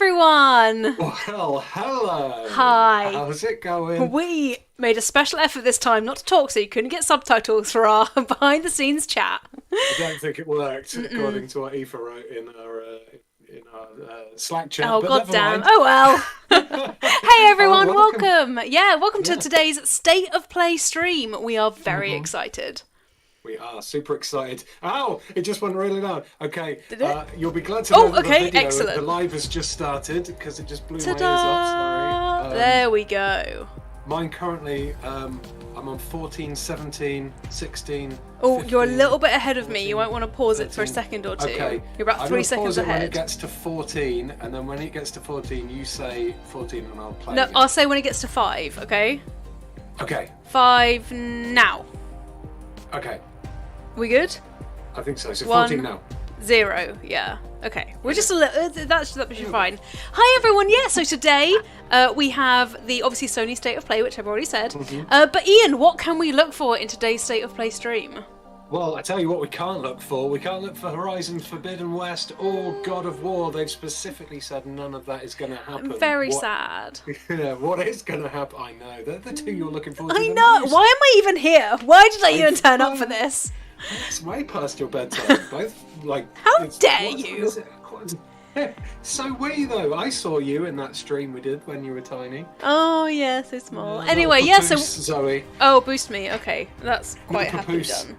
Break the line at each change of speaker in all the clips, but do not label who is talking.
everyone!
Well, hello!
Hi.
How's it going?
We made a special effort this time not to talk so you couldn't get subtitles for our behind the scenes chat.
I don't think it worked, according to what Aoife wrote in our Slack chat.
Oh,
but
god
never
damn.
mind.
Oh well. Hey everyone,
welcome.
welcome to today's State of Play stream. We are very excited.
We are super excited. Ow! It just went really loud. Okay,
Did it?
you'll be glad to know that
okay,
the video,
excellent.
the live has just started because it just blew my ears
Ta-da!
off. Sorry.
There we go.
Mine currently, I'm on 14, 17, 16.
Oh,
15,
you're a little bit ahead of me.
14,
You might want to pause it for a
13.
second or two.
Okay.
You're about
I'm
3
gonna
seconds
pause it when
ahead.
it gets to 14, and then when it gets to 14, you say 14 and I'll play
No,
again.
I'll say when it gets to 5, okay?
Okay,
5 now.
okay.
We good?
I think so. So
1,
14 now.
0, yeah. Okay, we're just a little. That should be fine. Hi everyone. Yeah. So today we have the obviously Sony State of Play, which I've already said. But Ian, what can we look for in today's State of Play stream?
Well, I tell you what we can't look for. We can't look for Horizon Forbidden West or God of War. They've specifically said none of that is going to happen.
I'm very sad.
Yeah, what is going to happen? I know. They're the two you're looking forward to.
I
the
know.
most.
Why am I even here? Why did I even turn up for this?
It's way past your bedtime. Both like.
How
it's-
dare
what
you?
is it? So we though. I saw you in that stream we did when you were tiny.
Oh yeah, so small.
Little
Anyway, yeah. So
papoose, Zoe.
oh, boost me. Okay, that's quite
Little
happily
papoose.
done.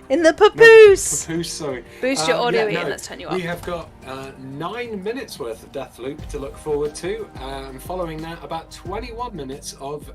In the papoose.
Papoose, sorry.
Boost your audio,
yeah,
Ian. Let's turn you up.
We have got 9 minutes worth of Deathloop to look forward to, and following that, about 21 minutes of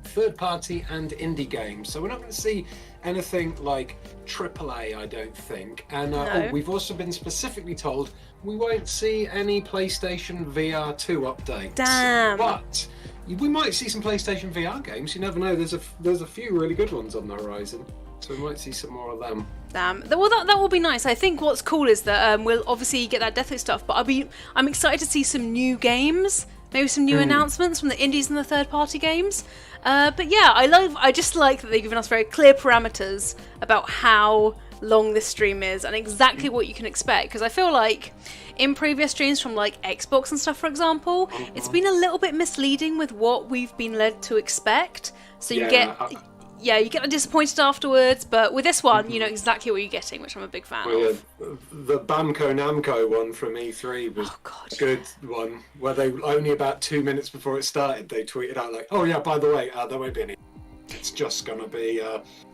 third-party and indie games. So we're not going to see anything like AAA, I don't think. And
No.
we've also been specifically told we won't see any PlayStation VR 2 updates.
Damn.
But we might see some PlayStation VR games. You never know. There's a few really good ones on the horizon. So we might see some more of them.
Damn. Well, that will be nice. I think what's cool is that we'll obviously get that Deathloop stuff, but I'm excited to see some new games, maybe some new announcements from the indies and the third-party games. But yeah, I just like that they've given us very clear parameters about how long this stream is and exactly what you can expect. Because I feel like in previous streams from like Xbox and stuff, for example, it's been a little bit misleading with what we've been led to expect. So you you get disappointed afterwards, but with this one, you know exactly what you're getting, which I'm a big fan of.
The Bamco Namco one from E3 was a good one, where they only about 2 minutes before it started, they tweeted out like, "Oh yeah, by the way, there won't be any. It's just gonna be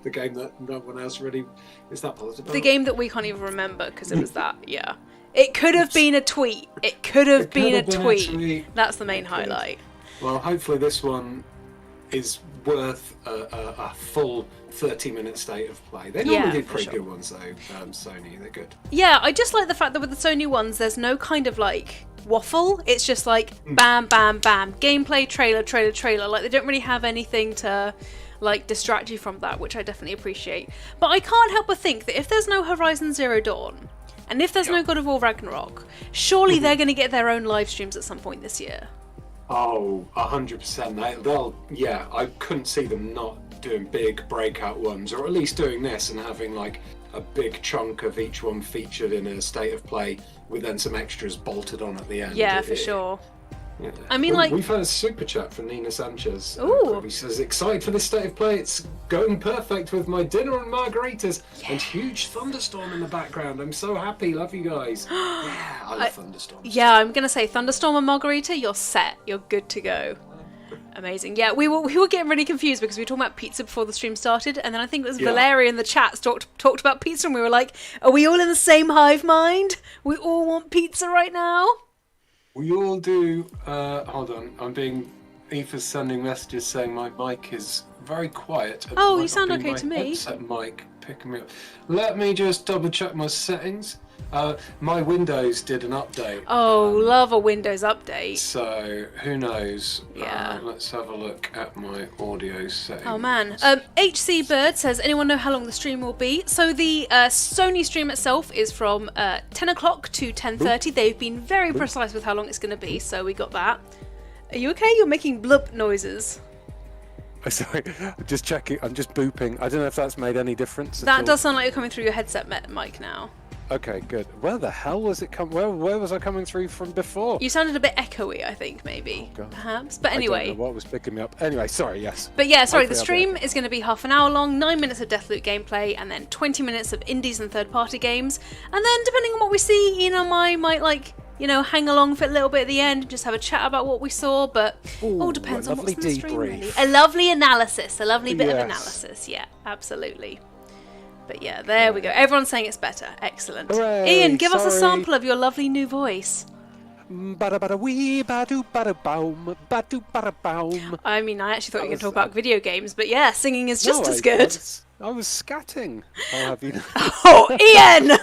the game that no one else really is that positive about."
The game that we can't even remember because it was that. Yeah, it could have been a tweet. It could have been a tweet. That's the main highlight.
Well, hopefully this one is worth a full 30-minute state of play. They normally do pretty good ones though, Sony, they're good.
Yeah, I just like the fact that with the Sony ones, there's no kind of like waffle. It's just like bam, bam, bam, gameplay, trailer, trailer, trailer. Like they don't really have anything to like distract you from that, which I definitely appreciate. But I can't help but think that if there's no Horizon Zero Dawn, and if there's no God of War Ragnarok, surely they're going to get their own live streams at some point this year.
Oh, 100%. They'll, yeah, I couldn't see them not doing big breakout ones, or at least doing this and having like a big chunk of each one featured in a state of play with then some extras bolted on at the end.
Yeah, for sure.
Yeah.
I mean, like,
we've had a super chat from Nina Sanchez.
Ooh.
He says, "Excited for this state of play. It's going perfect with my dinner and margaritas and huge thunderstorm in the background. I'm so happy. Love you guys." Yeah, I love thunderstorms.
Yeah, I'm gonna say Thunderstorm and Margarita. You're set. You're good to go. Amazing. Yeah, we were getting really confused because we were talking about pizza before the stream started, and then I think it was Valeria in the chat talked about pizza, and we were like, "Are we all in the same hive mind? We all want pizza right now."
We all do. Hold on. Aoife's sending messages saying my mic is very quiet.
Oh, you sound okay to me.
Headset mic picking me up. Let me just double check my settings. My Windows did an update.
Oh, love a Windows update.
So who knows?
Yeah.
Let's have a look at my audio settings.
Oh man. HC Bird says, anyone know how long the stream will be? So the Sony stream itself is from 10 o'clock to 10:30. They've been very precise with how long it's going to be, so we got that. Are you okay? You're making blub noises.
Sorry, I'm just checking. I'm just booping. I don't know if that's made any difference.
That does sound like you're coming through your headset mic now.
Okay, good. Where the hell was it where was I coming through from before?
You sounded a bit echoey, I think, maybe.
Oh, God.
Perhaps. But
I
anyway.
don't know what was picking me up. Anyway, sorry, yes.
But yeah, sorry, the
Hopefully
stream is going to be half an hour long, 9 minutes of Deathloop gameplay, and then 20 minutes of indies and third-party games. And then, depending on what we see, Ian and I might, like, you know, hang along for a little bit at the end and just have a chat about what we saw, but all depends on what's in the stream, really. A lovely analysis, a lovely bit of analysis, yeah, absolutely. But yeah, there we go. Everyone's saying it's better. Excellent.
Hooray,
Ian, give us a sample of your lovely new voice.
I mean, I actually thought you
were going to talk about video games, but yeah, singing is just as good.
I was scatting. I'll have you know.
Oh, Ian!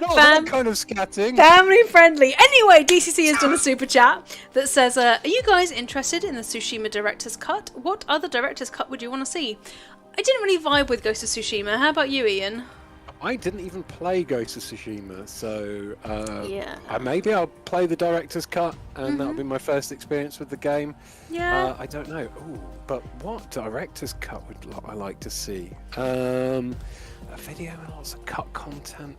Not that kind of scatting.
Family friendly. Anyway, DCC has done a super chat that says, are you guys interested in the Tsushima Director's Cut? What other Director's Cut would you want to see? I didn't really vibe with Ghost of Tsushima. How about you, Ian?
I didn't even play Ghost of Tsushima, so
yeah.
Maybe I'll play the Director's Cut, and that'll be my first experience with the game.
Yeah.
I don't know. Ooh, but what Director's Cut would I like to see? A video with lots of cut content.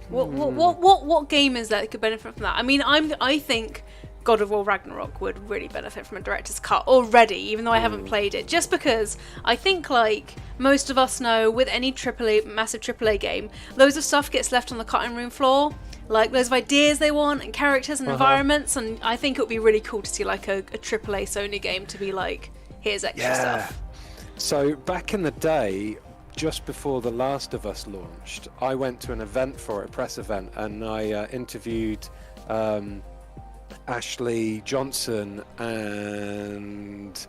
What game is that could benefit from that? I mean, I think God of War Ragnarok would really benefit from a director's cut already, even though I haven't played it. Just because I think, like most of us know, with any massive AAA game, loads of stuff gets left on the cutting room floor. Like loads of ideas they want and characters and environments, and I think it would be really cool to see like a AAA Sony game to be like, here's extra stuff.
So back in the day, just before The Last of Us launched, I went to an event for it, a press event, and I interviewed Ashley Johnson and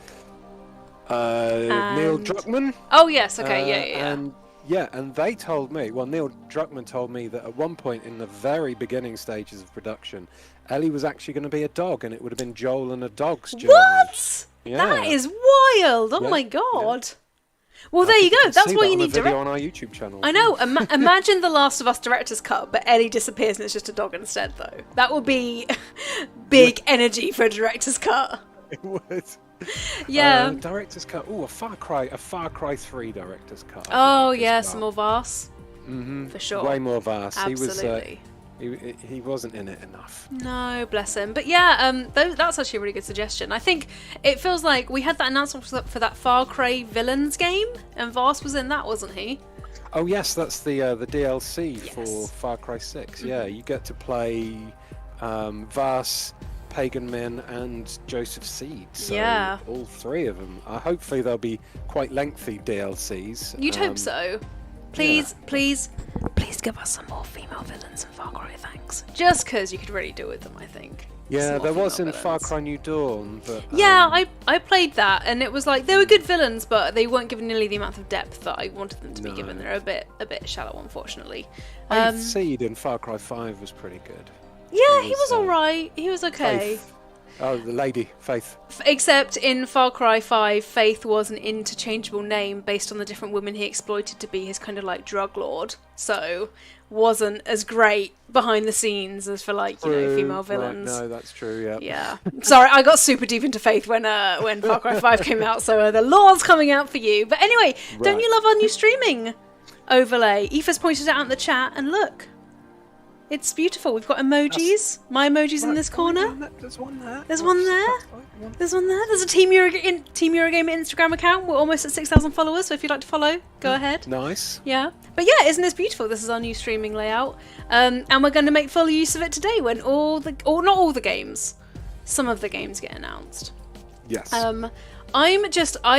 Neil Druckmann.
Oh yes, okay,
And they told me, well, Neil Druckmann told me that at one point in the very beginning stages of production, Ellie was actually going to be a dog, and it would have been Joel and a dog's journey.
What?
Yeah.
That is wild! Oh my god! Yeah. Well, there you go. That's why you need
video on our YouTube channel.
I know. Imagine The Last of Us director's cut, but Ellie disappears and it's just a dog instead, though. That would be big energy for a director's cut.
It would.
Yeah.
Director's cut. Oh, a Far Cry 3 director's cut.
Oh yeah, some more Vars. For sure.
Way more Vars.
Absolutely.
He wasn't in it enough.
No, bless him. But yeah, that's actually a really good suggestion. I think it feels like we had that announcement for that Far Cry Villains game, and Vars was in that, wasn't he?
Oh yes, that's the DLC for Far Cry 6. Yeah, you get to play Vars, Pagan Min, and Joseph Seed. So all three of them. Hopefully they'll be quite lengthy DLCs.
You'd hope so. Please give us some more female villains in Far Cry, thanks. Just because you could really do with them, I think.
Yeah, there was in Far Cry New Dawn, but...
Yeah, I played that, and it was like, they were good villains, but they weren't given nearly the amount of depth that I wanted them to be given. They're a bit shallow, unfortunately.
Seed in Far Cry 5 was pretty good.
Yeah, he was alright. He was okay.
Faith. Oh, the lady, Faith.
Except in Far Cry 5, Faith was an interchangeable name based on the different women he exploited to be his kind of like drug lord. So, wasn't as great behind the scenes as for like, you know, female villains.
Right, no, that's true, yeah.
Yeah. Sorry, I got super deep into Faith when Far Cry 5 came out, so the law's coming out for you. But anyway, don't you love our new streaming overlay? Aoife's pointed it out in the chat, and look. It's beautiful. We've got emojis. My emoji's in this corner.
There's one there.
There's one there. There's one there. There's a Team Eurogamer Instagram account. We're almost at 6,000 followers, so if you'd like to follow, go ahead.
Nice.
Yeah. But yeah, isn't this beautiful? This is our new streaming layout. And we're going to make full use of it today when not all the games, some of the games get announced.
Yes.
Do you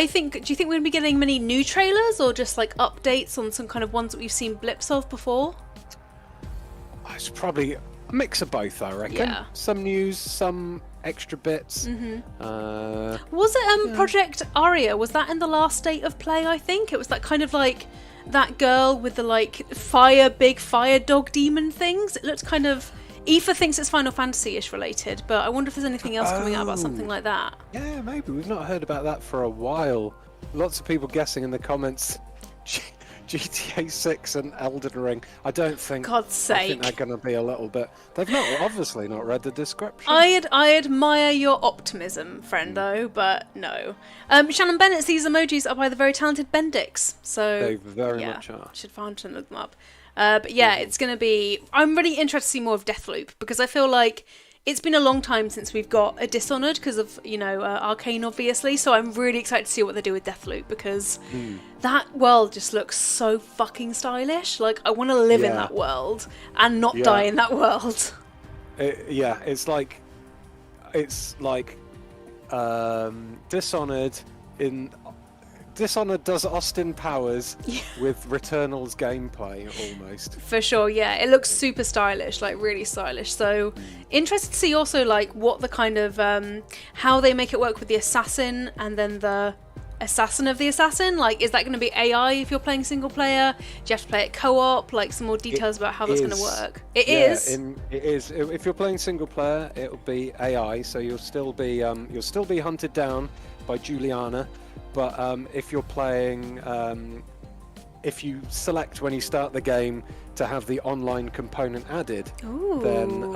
think we're going to be getting many new trailers or just like updates on some kind of ones that we've seen blips of before?
It's probably a mix of both, I reckon.
Yeah.
Some news, some extra bits.
Was it Project Aria? Was that in the last state of play, I think? It was that kind of like that girl with the like big fire dog demon things. It looked kind of... Aoife thinks it's Final Fantasy-ish related, but I wonder if there's anything else coming out about something like that.
Yeah, maybe. We've not heard about that for a while. Lots of people guessing in the comments... GTA 6 and Elden Ring. I don't think.
God's sake.
I think they're going to be a little bit. They've obviously not read the description.
I admire your optimism, friendo, but no. Shannon Bennett, these emojis are by the very talented Bendix, so
they very much are.
Should find and look them up. But yeah, it's going to be... I'm really interested to see more of Deathloop, because I feel like it's been a long time since we've got a Dishonored because of, Arcane, obviously. So I'm really excited to see what they do with Deathloop, because that world just looks so fucking stylish. Like, I want to live in that world and not die in that world.
It's like Dishonored in... Dishonored does Austin Powers with Returnal's gameplay, almost.
For sure, yeah. It looks super stylish, like really stylish. So, interested to see also like what the kind of, how they make it work with the assassin and then the assassin of the assassin. Like, is that going to be AI if you're playing single player? Do you have to play it co-op? Like, some more details about how that's going to work. It is?
It is. If you're playing single player, it'll be AI, so you'll still be hunted down by Juliana. But if you're playing, if you select when you start the game to have the online component added, then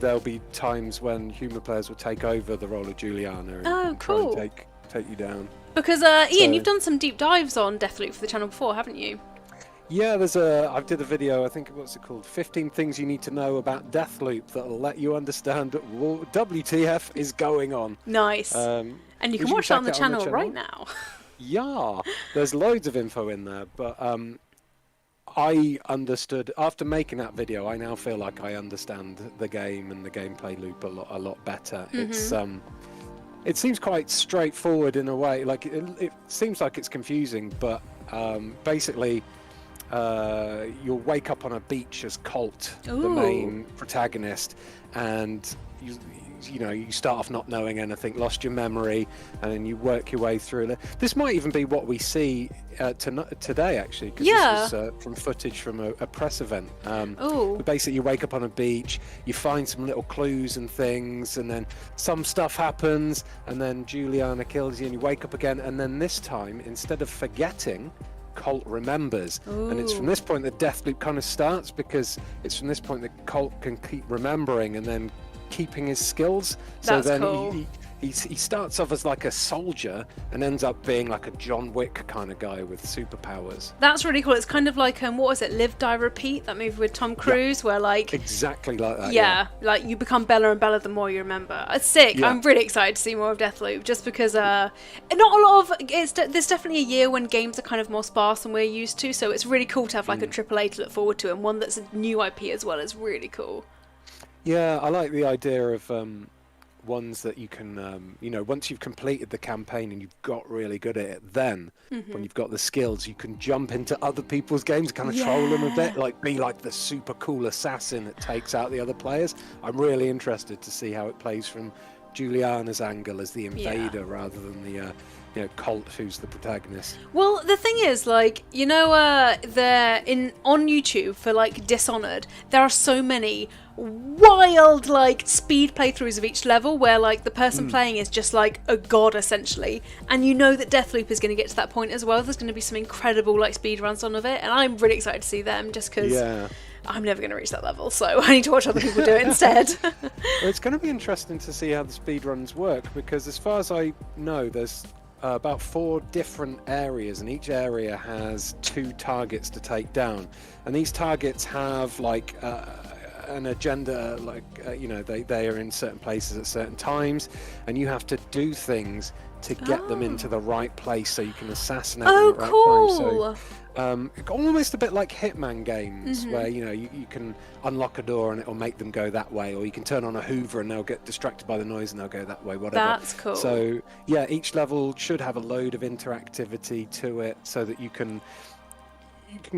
there'll be times when human players will take over the role of Juliana and try and take you down.
Because Ian, you've done some deep dives on Deathloop for the channel before, haven't you?
Yeah, I did a video, I think, what's it called? 15 things you need to know about Deathloop that'll let you understand what WTF is going on.
Nice. And you can watch that on the channel right now.
Yeah, there's loads of info in there, but I understood, after making that video, I now feel like I understand the game and the gameplay loop a lot better. It seems quite straightforward in a way. Like, it seems like it's confusing, but basically... you'll wake up on a beach as Colt, the main protagonist, and you start off not knowing anything, lost your memory, and then you work your way through it. This might even be what we see today, actually, because this was from footage from a press event. Basically, you wake up on a beach, you find some little clues and things, and then some stuff happens, and then Juliana kills you, and you wake up again, and then this time, instead of forgetting, Colt remembers. And it's from this point that Deathloop kind of starts, because it's from this point that Colt can keep remembering and then keeping his skills.
That's
so then
cool.
he starts off as like a soldier and ends up being like a John Wick kind of guy with superpowers.
That's really cool. It's kind of like what was it, Live, Die, Repeat, that movie with Tom Cruise, where like
exactly like that.
Like you become better and better the more you remember. It's sick. I'm really excited to see more of Deathloop, just because not a lot of there's definitely a year when games are kind of more sparse than we're used to, so it's really cool to have like a AAA to look forward to, and one that's a new IP as well is really cool.
Yeah, I like the idea of ones that you can, once you've completed the campaign and you've got really good at it, then when you've got the skills, you can jump into other people's games, kind of troll them a bit, like be like the super cool assassin that takes out the other players. I'm really interested to see how it plays from Juliana's angle as the invader rather than the Colt, who's the protagonist.
Well, the thing is, like, on YouTube for like Dishonored, there are so many wild like speed playthroughs of each level where like the person playing is just like a god essentially, and you know that Deathloop is going to get to that point as well. There's going to be some incredible like speed runs on of it, and I'm really excited to see them, just because I'm never going to reach that level, so I need to watch other people do it instead.
Well, it's going to be interesting to see how the speed runs work, because as far as I know, there's about 4 different areas, and each area has 2 targets to take down, and these targets have like an agenda, like they are in certain places at certain times, and you have to do things to get them into the right place so you can assassinate them at the right time. So almost a bit like Hitman games, where you can unlock a door and it'll make them go that way, or you can turn on a Hoover and they'll get distracted by the noise and they'll go that way, whatever.
That's cool.
So each level should have a load of interactivity to it, so that you can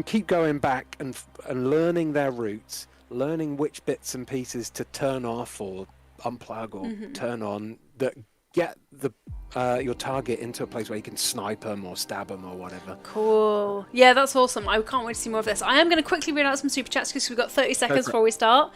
keep going back and learning their routes, learning which bits and pieces to turn off or unplug or turn on, that get your target into a place where you can snipe them or stab them or whatever.
Cool. Yeah, that's awesome. I can't wait to see more of this. I am going to quickly read out some super chats because we've got 30 seconds before we start.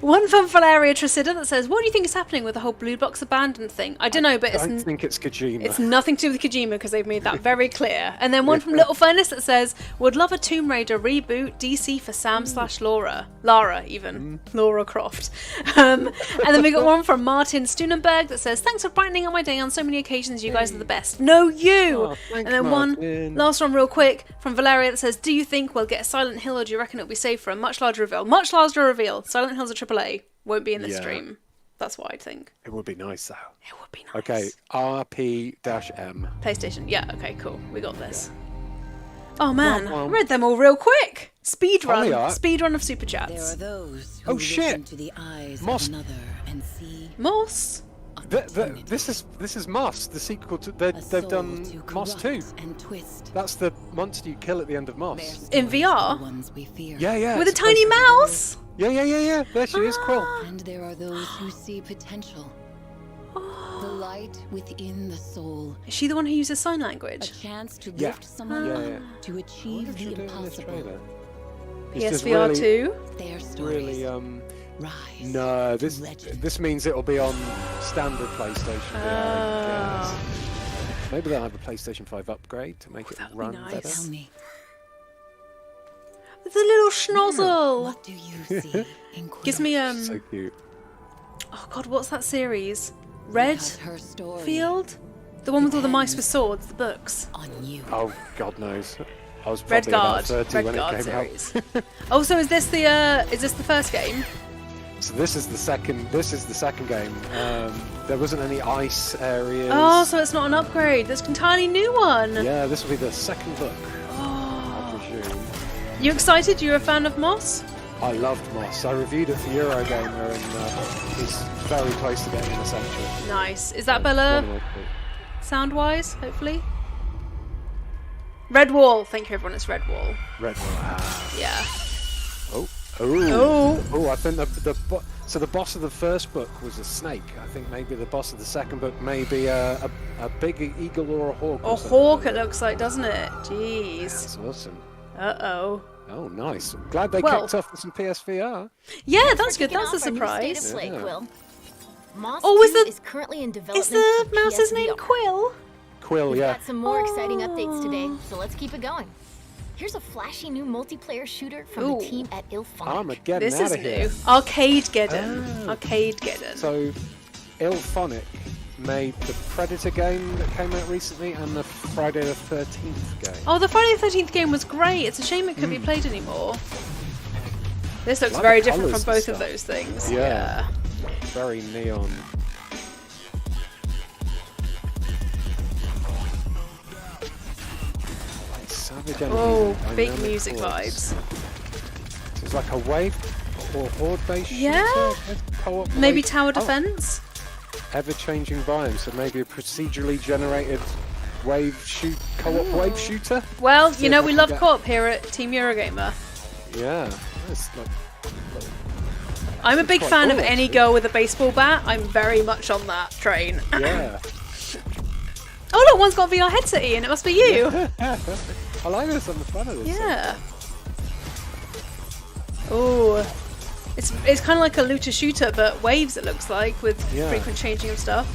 One from Valeria Tricida that says, what do you think is happening with the whole Blue Box abandoned thing? I don't know, but
I don't think it's Kojima.
It's nothing to do with Kojima, because they've made that very clear. And then one from Little Furnace that says, would love a Tomb Raider reboot, DC for Sam/Lara. Lara, even. Lara Croft. And then we got one from Martin Stunenberg that says, says, thanks for brightening up my day on so many occasions. You guys are the best. No, you!
Oh, thanks,
and then
Martin.
one last one real quick from Valeria that says, do you think we'll get a Silent Hill or do you reckon it'll be safe for a much larger reveal? Much larger reveal. Silent Hill's a AAA. Won't be in this stream. That's what I'd think.
It would be nice though.
It would be nice.
Okay, RP-M.
PlayStation. Yeah, okay, cool. We got this. Oh man, I read them all real quick. Speedrun. Speedrun of Super Chats.
There are those who listen to the eyes of another and see
Moss.
This is Moss, the sequel to they've done Moss 2. That's the monster you kill at the end of Moss.
In VR?
Yeah.
With a tiny mouse?
Yeah. There she is, Quill.
And there are those who see potential. The light within the soul.
Is she the one who uses sign language?
A chance to lift someone to achieve the impossible.
PSVR 2?
Their stories.
Really,
rise.
No, this means it'll be on standard PlayStation. Maybe they'll have a PlayStation 5 upgrade to make it run better.
Tell me.
The little schnozzle.
What do you see in Quill?
Gives me
So cute.
Oh god, what's that series? Red
her story
Field? The one with all the mice with swords, the books.
on you.
Oh, God knows. I was
Red
probably
Guard.
about 30
Red
when
Guard
it came
series.
out.
Oh, so is this the first game?
So this is the second game. There wasn't any ice areas.
Oh, so it's not an upgrade. This is an entirely new one.
Yeah, this will be the second book, I presume.
You excited? You're a fan of Moss?
I loved Moss. I reviewed it for Eurogamer and it's very close to getting an essential.
Nice. Is that Bella sound-wise, hopefully? Red Wall. Thank you, everyone. It's Red Wall.
Red Wall.
Yeah.
Oh! I think so the boss of the first book was a snake. I think maybe the boss of the second book may be a big eagle or a hawk.
Or hawk, it looks like, doesn't it? Jeez.
That's awesome.
Uh-oh.
Oh, nice. Glad they kicked off with some PSVR.
Yeah, that's good. That's a surprise.
State of play, Quill. Moss is currently in development.
Is the mouse's name Quill?
Quill,
We've
yeah.
got some more exciting updates today, so let's keep it going. Here's a flashy new multiplayer shooter from the team at Ilphonic.
Armageddon
This
out
is
of here.
new. Arcadegeddon. Arcadegeddon.
So, Ilphonic made the Predator game that came out recently and the Friday the 13th game.
Oh, the Friday the 13th game was great. It's a shame it couldn't be played anymore. This looks
Like
very
the
different from
colours
both
and
of
stuff.
those things.
Yeah. Very neon. Savage Enemy
Oh,
and
big
dynamic
music
chords.
vibes.
So it's like a wave or horde-based
Yeah.
shooter, co-op
Maybe
wave-
tower defense?
Ever-changing biomes, so maybe a procedurally generated co-op wave shooter?
Well,
See
you
if
know,
I
we
can
love
get-
co-op here at Team Eurogamer.
Yeah. It's like,
I'm a big
quite
fan
cool,
of any
actually.
girl with a baseball bat. I'm very much on that train.
yeah.
Oh look, one's got a VR headset and it must be you.
I like this on the front of this.
Yeah. Oh, it's kind of like a looter shooter, but waves. It looks like with frequent changing of stuff.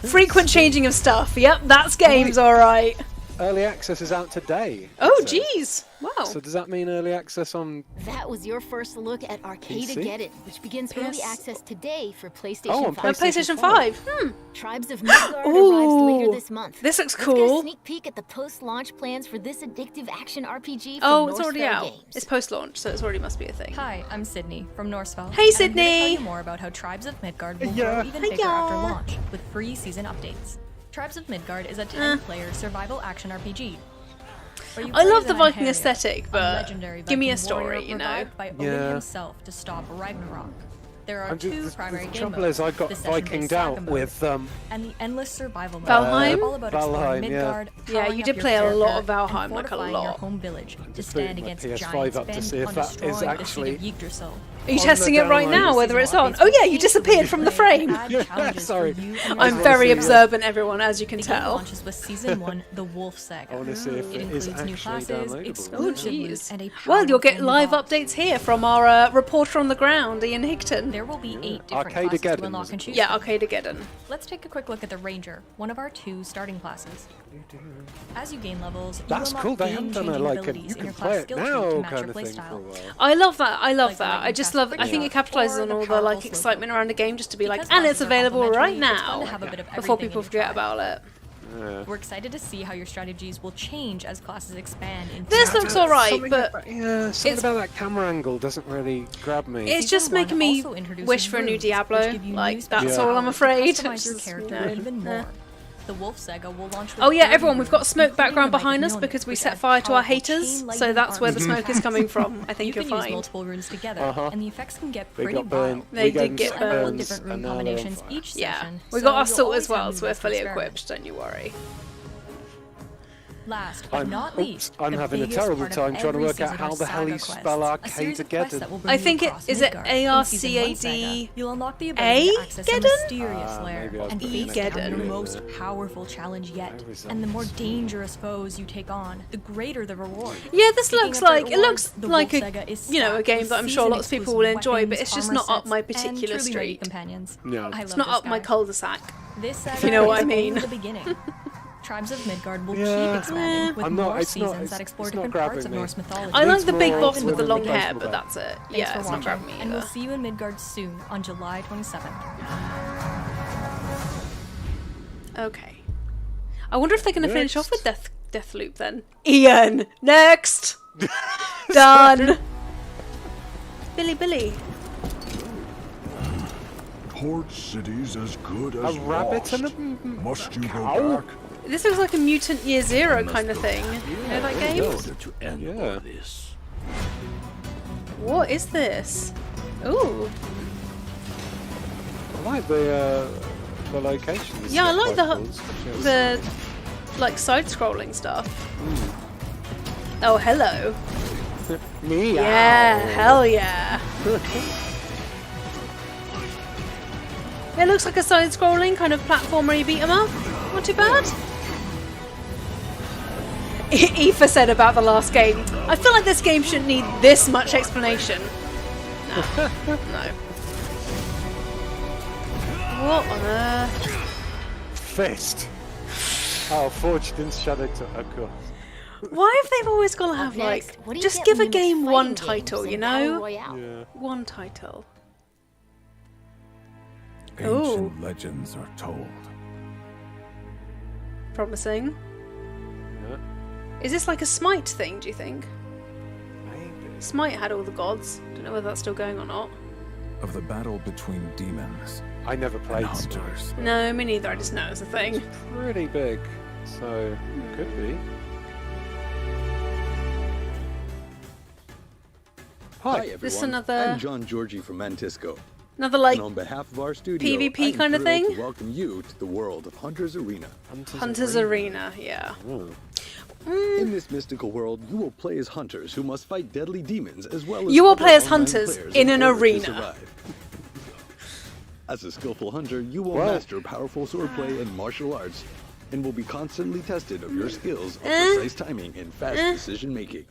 Frequent changing of stuff. Yep, that's games, all right.
Early access is out today.
Oh, jeez. Wow.
So does that mean early access on...
That was your first look at Arcadegeddon, which begins early access today for PlayStation
Oh, on
5.
PlayStation 5.
Tribes of Midgard arrives later this month.
This looks
Let's get a
cool.
sneak peek at the post-launch plans for this addictive action RPG from
Oh, it's already
Northfell
out.
Games.
It's post-launch, so it's already must be a thing.
Hi, I'm Sydney from Northfell.
Hey,
and I'm here to
Sydney!
tell you more about how Tribes of Midgard will grow even bigger after launch with free season updates. Tribes of Midgard is a 10-player survival action RPG.
I love the Viking aesthetic, but give me a story, you know.
By Odin himself to stop Ragnarok. There are two primary
the
game
trouble
modes.
is I got
the session-based
Vikinged
saga
out
mode
with...
and the endless survival mode.
Valheim?
All about exploring
Valheim,
Midgard,
Yeah,
powering
you
up
did
your
play a lot of
character,
Valheim,
and
like a
fortifying your
lot.
home village to
just
stand
booting my
against
PS5
giants
up to
bent
see if
on
that is
destroying the
actually
city of Yggdrasil.
Are you
on
testing
the
it right
download.
now, whether it's on? Oh yeah, you disappeared from the frame.
Sorry.
I'm very observant, everyone, as you can
The game
tell.
launches with Season 1, The Wolf Saga.
I want to see if
It
it is
includes new
actually
classes,
downloadable.
exclusive loot,
Jeez.
and a
Well, you'll get
powerful
live
boss.
updates here from our reporter on the ground, Ian Higton.
There will be 8 different classes to unlock and choose
Yeah,
from.
Arcadegeddon.
Let's take a quick look at the Ranger, one of our 2 starting classes. As you gain levels,
That's
you unlock
cool. They haven't done
game-changing
a, like,
abilities
you
in
can
your
play
class
it
skill tree
now
to match
kind
your
of thing for a
playstyle.
while.
I love that. I love
Like the
that. I
lightning
just
fast
love. I
friction
think it capitalizes
or
on
the
all the
powerful
like
slow
excitement around a game, just to be like,
Because
and it's
classes are
available right
complementary, it's fun
now,
to have a bit of
before
everything
people
in your
forget
tribe.
about it.
Yeah.
We're excited to see how your strategies will change as classes expand. Into
This looks alright,
Something
but
about, yeah, something
it's-
about that camera angle doesn't really grab me.
it's
Season
just
1
making me
also introduces
wish for a new
runes, which
Diablo.
give you
Like
new
that's
special
all I'm
powers
afraid.
to customize
It's
your
just,
character
you know,
even more.
eh.
The Wolf Saga will launch with
Oh yeah,
30
everyone, we've got
runes,
smoke
including
background
the Might of
behind us
Mjolnir,
because we
which
set
adds
fire to our
powerful
haters,
chain
so
lightning
that's where the
armor.
smoke is coming from. I think
You
you'll
can use
find.
multiple runes together,
Uh-huh.
and the effects can get
They
pretty
got burned.
wild.
They
we
did get
got
burned.
burned,
Different rune
and now they're on
combinations
fire.
each
Yeah,
session.
we
so
got our
you'll
sword
always
as well,
have
so
new
we're
ways to
fully
experiment.
equipped. Don't you worry.
Last but not least,
I'm
the
having a
biggest
terrible
part of
time trying to
every
work out
season
how
are
the hell you
saga
spell
quests, a series of quests
Arcadegeddon.
that will bring
I
you
think
across
is it
Midgard. In season one
ARCAD?
saga, you'll unlock the ability to access a
Geddon?
mysterious lair
maybe I was
and
thinking
face down
Geddon.
your most powerful challenge yet.
I was
And the more dangerous foes you take on, the greater the reward.
Yeah, this
Speaking
looks
of the
like it
rewards,
looks
the
like
Wolf
a
Saga is
you know a
stacked
game
with
that I'm sure lots of people will
season-exclusive
enjoy, but it's just
weapons,
not up
armor
my
sets, and
particular
truly mighty
street.
companions.
No.
I love
It's not
this
up my
guy.
cul-de-sac.
This saga
you know what I
is
mean.
only the beginning. Tribes of Midgard will
Yeah.
keep expanding with
I'm not-
more
it's not-
seasons that
it's
explore
not
different parts
grabbing
of
me.
Norse mythology.
I like
Needs
the big
more
boss with the long
baseball
hair, but
bat.
that's it.
Thanks
Yeah,
for
it's not
watching,
grabbing me
and we'll
either.
see you in Midgard soon on July 27th.
Okay. I wonder if they're going to finish off with Deathloop then. Ian, next. Done. Billy.
Port city's as good as
A rabbit
lost.
and a
Must you
cow?
go back?
This looks like a Mutant Year Zero kind of thing. You know that game?
To end
Yeah.
all this.
What is this? Ooh.
I like the locations.
Yeah, I
They're
like
quite cool, especially
the like side-scrolling stuff. Oh, hello.
Meow.
Yeah, hell yeah. It looks like a side-scrolling kind of platformer you beat 'em up. Not too bad. Aoife said about the last game, I feel like this game shouldn't need this much explanation. No. No. What on earth?
Fist. Oh, forged in shadow to of course.
Why have they always got to have
next,
like
what do you
just
get
give
when
a
you mix
game one
fighting
title,
games
you
and Battle
know?
Royale?
Yeah.
One title.
Ancient legends are told.
Promising.
Yeah.
Is this like a Smite thing, do you think?
Maybe.
Smite had all the gods. Don't know whether that's still going or not.
Of the battle between demons
I never
and
played
hunters.
Smite.
No, me neither. I just know it's a thing.
It's pretty big, so could be.
Hi
Hi.
everyone.
This is another-
I'm John Georgie from Mantisco.
Another like
And on behalf of our studio,
PvP
I'm
kind of
thrilled
thing?
to welcome you to the world of Hunter's Arena.
Hunter's Arena, yeah.
In this mystical world, you will play as hunters who must fight deadly demons as well as
You will
other
play as
online
hunters
players
in an
order to
arena.
survive. As a skillful hunter, you will
Well-
master powerful swordplay and martial arts, and will be constantly tested of your skills of
Eh.
precise timing and fast decision making.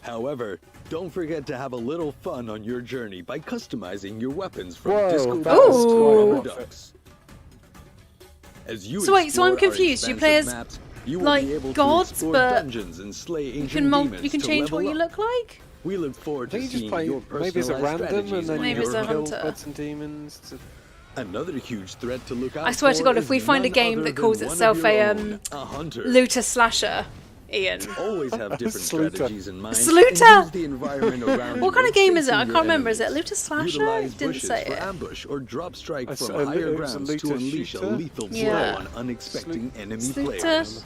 However, don't forget to have a little fun on your journey by customizing your weapons from
Whoa,
disco
that's
balls to
quite
rubber
outfit.
ducks. As you
So wait, so I'm
explore our
confused. You play
expansive
as,
maps, you will
like,
be able
gods,
to explore
but
dungeons and slay
You
ancient
can
demons
you can
to
change what
level
you
up.
look like?
We look forward
I
to
think you just
seeing
play
your
maybe as a
personalized
random
strategies
and then
on
Maybe
you
as
your
a
kill
hunter.
gods and demons.
Another huge threat to look out
I swear to
for
God, if
is
we find a
none
game
other
that calls
than one
itself
of
a,
your own, a hunter.
looter slasher, Ian.
Always have different
Sleuter.
strategies in mind.
Sleuter!
And use the environment around
What
you
kind of
when
game is it? I
facing
can't
your
remember. Is it
enemies.
looter slasher?
Utilize
It didn't
bushes
say
for
it.
ambush or drop strike
It's
from
a
higher
looter
grounds to unleash a
shooter?
lethal blow
Yeah.
on unexpected enemy
Sleuter.
players.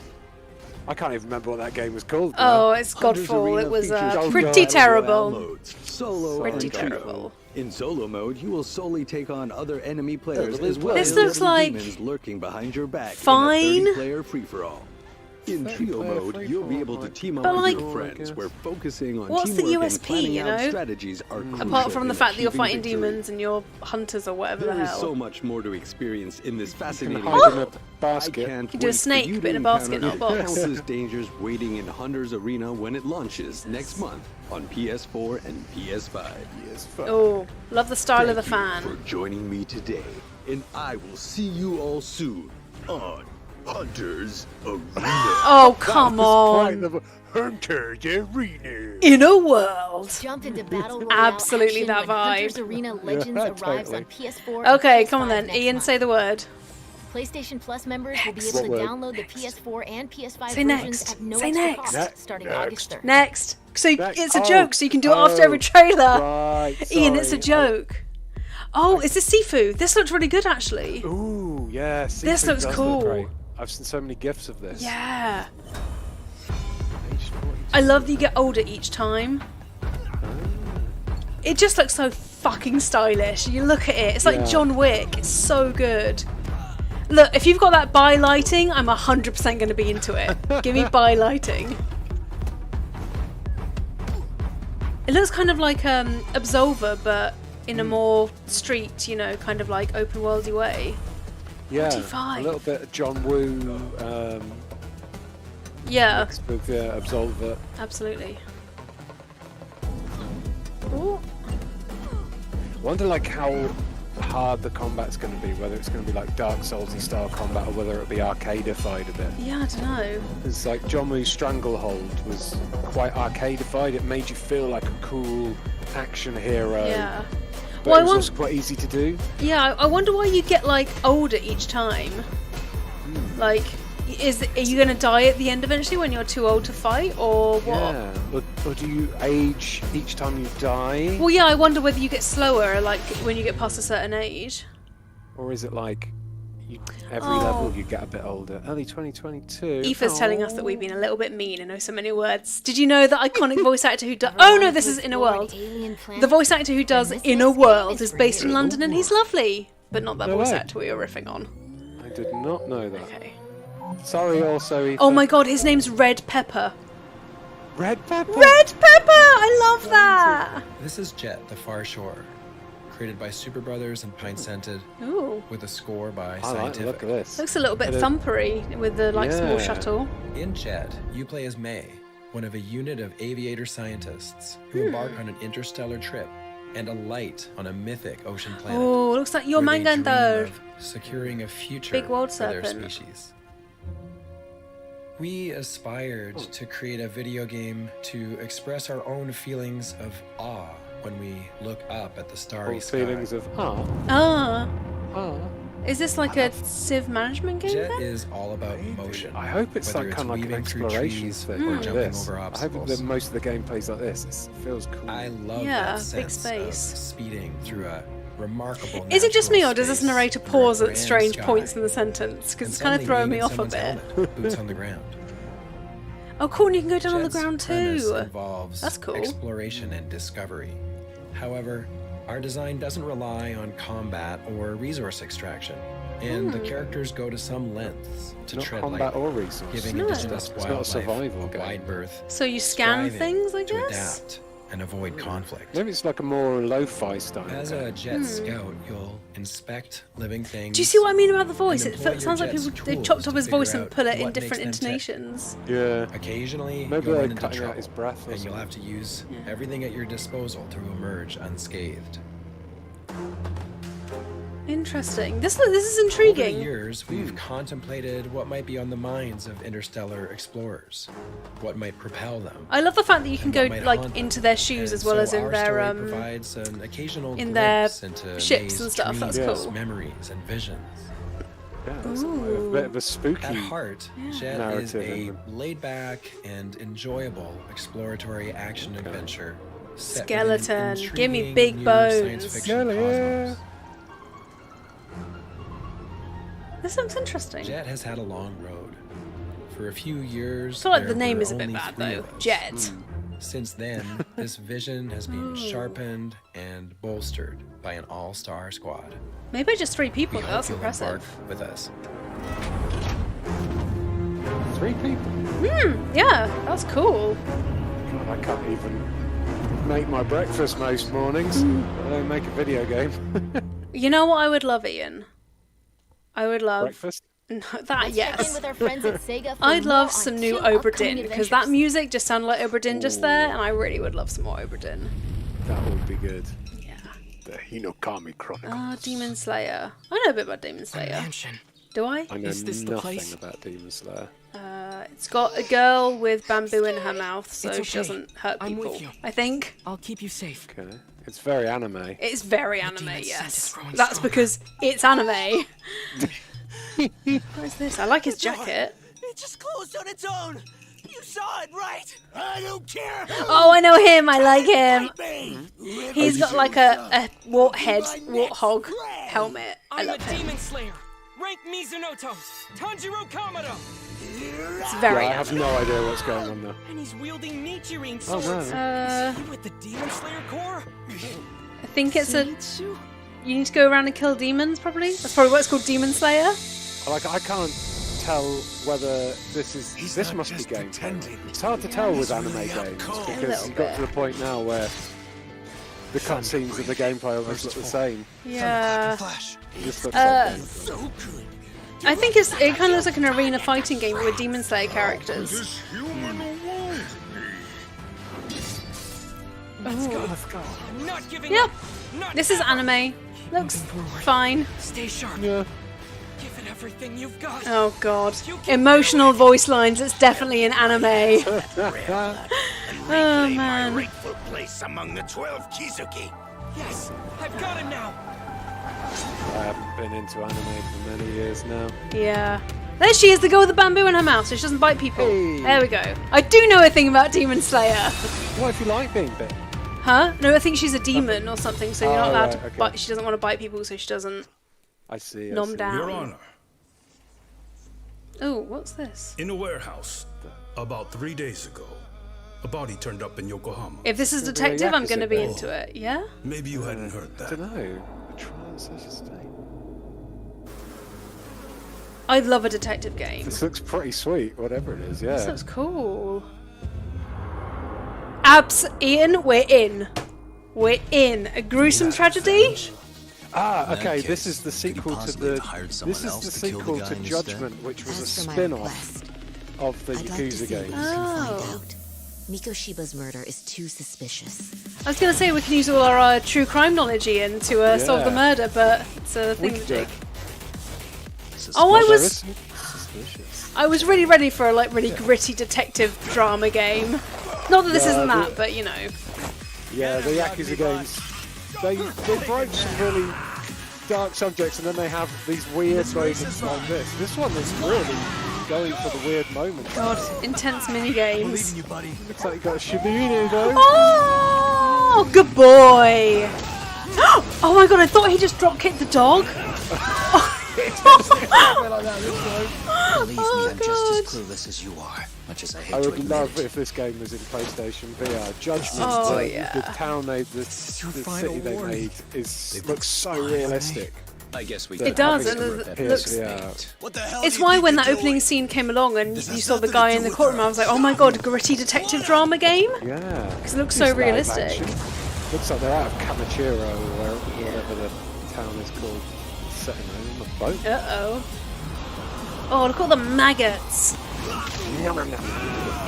I can't even remember what that game was called. now.
Oh, it's
Hunter's
Godfall.
Arena
It was
features
pretty
two battle royale
terrible.
modes, solo
Pretty
and trio.
terrible.
In solo mode, you will solely take on other enemy players as well
This
as
looks
deadly
like
demons lurking behind your back
fine.
in a 30-player free-for-all. In trio mode, you'll be able to team up
But,
with
like,
your friends, where focusing on
what's the
teamwork and
USP,
planning
you
out
know?
strategies are crucial
Apart from the
in
fact that you're
achieving
fighting
victory.
demons and you're hunters or whatever
There
the
is
hell.
so much more to experience in this fascinating
hide in a
game.
basket.
I can't
You do a
wait for
snake,
you
but in
to
a basket,
encounter
not a box.
countless dangers waiting in Hunter's Arena when it launches next month on PS4 and PS5.
Oh, love the style of the
Thank you
fan.
for joining me today, and I will see you all soon on Hunter's Arena.
Oh, come on.
Hunter's Arena.
In a world.
Jump into Battle Royale
Absolutely
action
that
when Hunter's
vibe.
Arena Legends
Yeah,
arrives
totally.
on PS4
Okay,
and
come on
PS5
then.
next
Ian,
month.
say the word.
PlayStation Plus members will be able
What
to
word?
download the PS4 and PS5
Say
versions
next.
at no
Say
extra
next.
cost starting August 3rd.
Next. So
Next.
it's a
Oh,
joke, so you can do it after
oh,
every trailer.
Right.
Ian, it's a
sorry.
joke. Oh, is this Sifu? This looks really good, actually.
Ooh, yeah.
This
seafood
looks
does look
cool.
great. I've seen so many gifs of this.
Yeah.
Age 42.
I love that you get older each time. It just looks so fucking stylish. You look at it, it's like
Yeah.
John Wick. It's so good. Look, if you've got that by lighting, I'm 100% going to be into it. Give me by lighting. It looks kind of like Absolver, but in a more street, you know, kind of like open worldy way.
Yeah,
45.
a little bit of John Woo
Yeah,
mixed with Absolver.
absolutely. Ooh.
Wonder like how hard the combat's going to be, whether it's going to be like Dark Soulsy style combat or whether it'll be arcadeified a bit.
Yeah, I don't know.
It's like John Woo's Stranglehold was quite arcadeified. It made you feel like a cool action hero.
Yeah.
But
Well,
it was also quite easy to do.
Yeah, I wonder why you get like older each time. Like, are you going to die at the end eventually when you're too old to fight, or what?
Yeah. Or do you age each time you die?
Well, yeah, I wonder whether you get slower, like when you get past a certain age.
Or is it like every
Oh.
level you get a bit older? Early 2022.
Aoife's telling us that we've been a little bit mean and know so many words. Did you know that iconic voice actor who does? Oh no, this is Inner World. The voice actor who does Inner World is based in London, and he's lovely, but not that
No
voice
way.
actor we were riffing on.
I did not know that.
Okay.
Sorry, also. Aoife.
Oh my God, his name's Red Pepper.
Red Pepper.
Red Pepper! I love that.
This is Jet, The Far Shore, created by Super Brothers and Pine Scented,
Ooh,
with a score by
I like
Scientific.
the look of this.
looks a little bit
Bit of-
thumpery with the like small
Yeah.
shuttle.
In Jet, you play as May, one of a unit of aviator scientists who embark on an interstellar trip and alight on a mythic ocean planet.
Oh, looks like your
where they dream
Mangander.
of securing a future
Big world
for their
serpent.
species. We aspired to create a video game to express our own feelings of awe when we look up at the starry
All
sky.
feelings of
Ah,
ah.
is this like a Civ management game
Jet
then?
is all about motion.
I hope it's
whether
like kind of like an
weaving through
exploration
trees
thing
or
like
jumping
this.
over
I hope
obstacles.
that most of the game plays like this. It feels cool.
I love
Yeah,
that
big
sense
space.
of speeding through a remarkable.
Is it just me,
natural
or does this
space
narrator
under a
pause at
grand
strange
sky,
points in the sentence? Because
and
it's kind of
suddenly
throwing
being
me
in
off a
someone's
bit.
element, boots on the ground.
Oh, cool, and you can go down on the
Jet's
ground
premise
too.
involves
That's cool.
exploration and discovery. However, our design doesn't rely on combat or resource extraction, and the characters go to some lengths to
Not
tread
combat
lightly,
or resource.
giving
No.
indigenous
It's not a
wildlife
survival
a
game.
wide berth,
So you scan
striving
things, I
to
guess?
adapt and avoid conflict.
Maybe it's like a more lo-fi style.
As
game.
a jet scout, you'll inspect living things.
Do you see what I mean about the voice?
and
It
employ your
sounds like
jet's
people they've
tools
chopped
to
up his
figure
voice and
out
put it in
what
different
makes them tick.
intonations.
Yeah.
Occasionally,
Maybe
you'll
they're
run into
cutting out
trouble,
his breath or
and you'll
something.
have to use everything at your disposal to emerge unscathed.
Interesting. This is
Over the
intriguing.
years, we've contemplated what might be on the minds of interstellar explorers, what might propel them.
I love the fact that you can
and
go
what might
like
haunt
into
them.
their shoes
And
as well
so
as in
our
their
story provides an occasional
in their
glimpse into
ships and
May's
stuff. That's
dreams,
cool.
memories and visions.
Yeah, it's a bit of a spooky.
At heart, Jet is
narrative
a
in them.
laid-back and enjoyable exploratory action adventure. set
Skeleton,
within an
give me
intriguing
big
new
bones.
science fiction
Yeah.
cosmos.
This sounds interesting.
Jet has had a long road. For a few years,
I feel like
there
the name
were
is a bit
only
bad
3
though.
of us.
Jet.
Since then, this vision has been sharpened and bolstered by an all-star squad.
Maybe just 3 people.
We
Though.
hope
That's
you'll
impressive.
embark with us.
3 people.
Yeah, that's cool.
God, I can't even make my breakfast most mornings. I don't make a video game.
You know what I would love, Ian? I would love
Breakfast?
no, that.
Check in
yes.
with our friends at Sega for
I'd
more
love
on
some
2
new
upcoming
Oberdin because that
adventures.
music just sounded like Oberdin just there, and I really would love some more Oberdin.
That would be good.
Yeah.
The Hinokami Chronicles.
Ah, Demon Slayer. I know a bit about Demon Slayer.
Mansion.
Do I?
I know
Is this the
nothing
place?
about Demon Slayer.
It's got a girl with bamboo in her mouth, so
It's
she
okay.
doesn't hurt
I'm
people.
with you.
I think
I'll keep you safe.
Okay. It's very anime.
it's very anime.
demon scent
Yes,
is growing
that's
stronger.
because it's anime. What is this? I like his jacket.
It just closed on its own. You saw it, right? I don't care.
Oh, I know him. I like him. He's got like a warthog helmet. I
I'm a
love him.
demon slayer. Rank Mizunoto. Tanjiro Kamado.
It's very
I have
anime.
no idea what's going on there.
And he's wielding Nichirin
Oh
swords.
no.
Is he with the Demon Slayer Corps?
I think it's a.
Zenitsu?
You need to go around and kill demons, probably. That's probably what it's called, Demon Slayer.
Like I can't tell whether this is. This must be gameplay. It's hard to tell with anime games because you've got to the point now where the cutscenes of the gameplay almost look the same.
Yeah.
It just looks like
So good.
I think it kind of looks like an arena fighting game with Demon Slayer characters.
Let's go. I'm not giving
Yep.
up. Not
This is
ever.
anime. Looks fine.
Stay sharp.
yeah.
Give it everything you've got.
Oh god. Emotional voice lines. It's definitely an anime. Oh man.
rightful place among the 12 Kizuki.
Yes, I've got him now.
I haven't been into anime for many years now.
Yeah. There she is, the girl with the bamboo in her mouth, so she doesn't bite people.
Hey.
There we go. I do know a thing about Demon Slayer.
What if you like being bit?
Huh? No, I think she's a demon or something, so you're not
Oh,
allowed
right,
to
okay.
bite. She doesn't want to bite people, so she doesn't
I see. I
nom
see.
down.
Your Honor,
Oh, what's this?
in a warehouse, about 3 days ago, a body turned up in Yokohama.
If this is
Is it
detective, I'm
Yakuza
going to be
game?
into it. Yeah?
Maybe you hadn't heard
I
that.
don't know. A transition state.
I'd love a detective game.
This looks pretty sweet, whatever it is.
This
Yeah.
looks cool. Ian, we're in. We're in. A gruesome tragedy?
Ah,
In that
okay.
case,
this is the
could you
sequel to
possibly
the.
have hired
This
someone
is
else
the
to kill the
sequel
guy
to
instead?
Judgment, which was a
As for my
spin-off
request,
of the
I'd like to
Yakuza
see what
games.
we can find
Oh.
out. Mikoshiba's murder is too suspicious.
I was going to say we can use all our true crime knowledge, Ian, to solve the
Yeah.
murder, but it's a
We
thing
could
to
do
dig.
it.
Oh, I
There
was
is some suspicious.
I was really ready for a really gritty detective drama game. Not that this
Yeah,
isn't
the-
that, but you know.
Yeah, the Yakuza games. They broach some really dark subjects, and then they have these weird moments like this. This one is really going for the weird moments.
God, intense mini games.
Looks like you got a Shibune though.
Oh, good boy. Oh my god, I thought he just drop kicked the dog.
Believe me,
Oh,
I'm just as
God.
clueless as you are. Much as I hate
I
to
would
admit
love
it.
if this game was in PlayStation VR. Judgment,
Oh,
the
yeah.
town the city they made looks so realistic.
I guess we
that
It does,
having
and
some
it looks-
PSVR.
What the hell?
It's why when that opening scene came along and you saw the guy in the courtroom, I was like, oh my god, gritty detective drama game?
Yeah.
Because it looks
It's
so
live
realistic.
action. Looks like they're out of Kamachiro or whatever the town is called. Setting on the boat.
Uh-oh. Oh, look at all the maggots.